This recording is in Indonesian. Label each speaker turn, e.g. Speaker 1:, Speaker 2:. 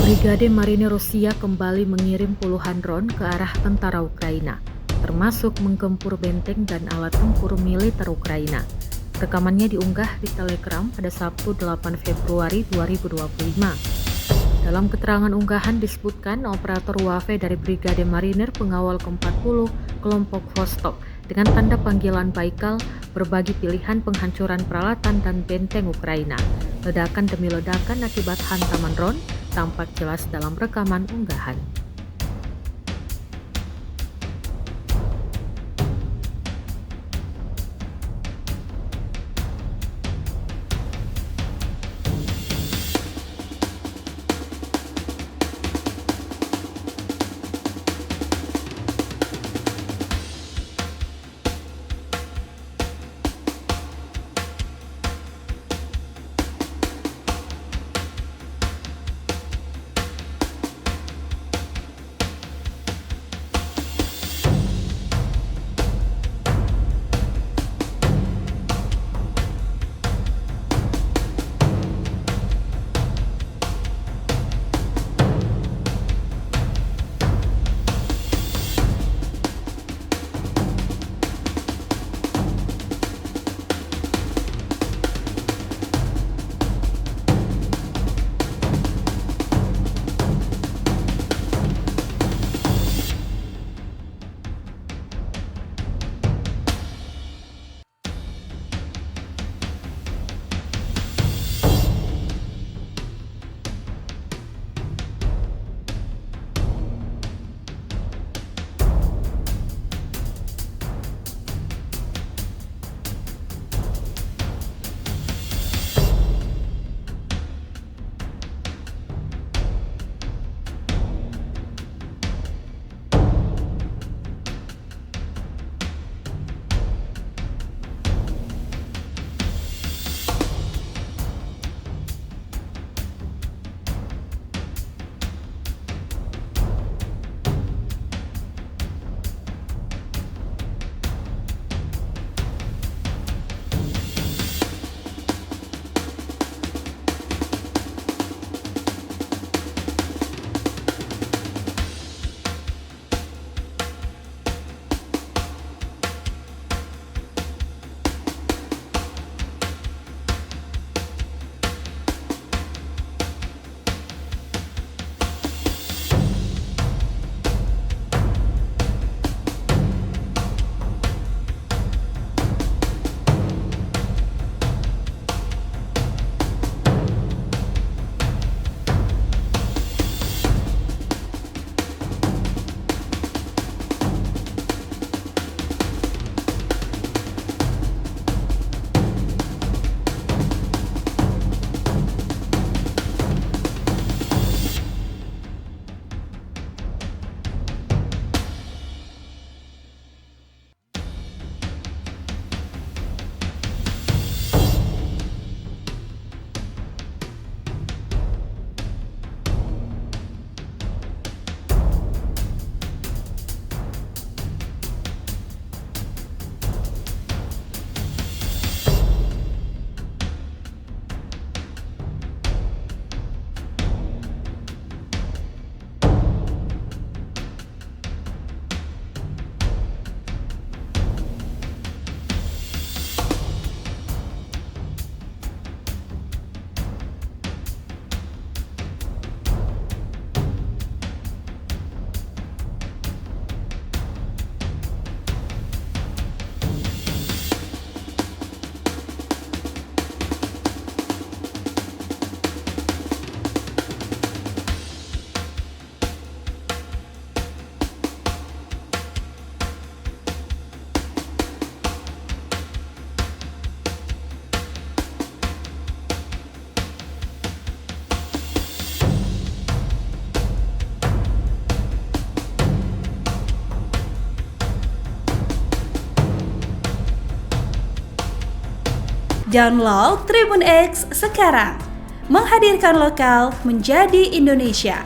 Speaker 1: Brigade Marinir Rusia kembali mengirim puluhan drone ke arah tentara Ukraina, termasuk menggempur benteng dan alat tempur militer Ukraina. Rekamannya diunggah di Telegram pada Sabtu 8 Februari 2025. Dalam keterangan unggahan disebutkan operator UAV dari Brigade Marinir Pengawal ke-40 kelompok Vostok dengan tanda panggilan Baikal berbagi pilihan penghancuran peralatan dan benteng Ukraina. Ledakan demi ledakan akibat hantaman drone tampak jelas dalam rekaman unggahan.
Speaker 2: Download Tribun X sekarang, menghadirkan lokal menjadi Indonesia.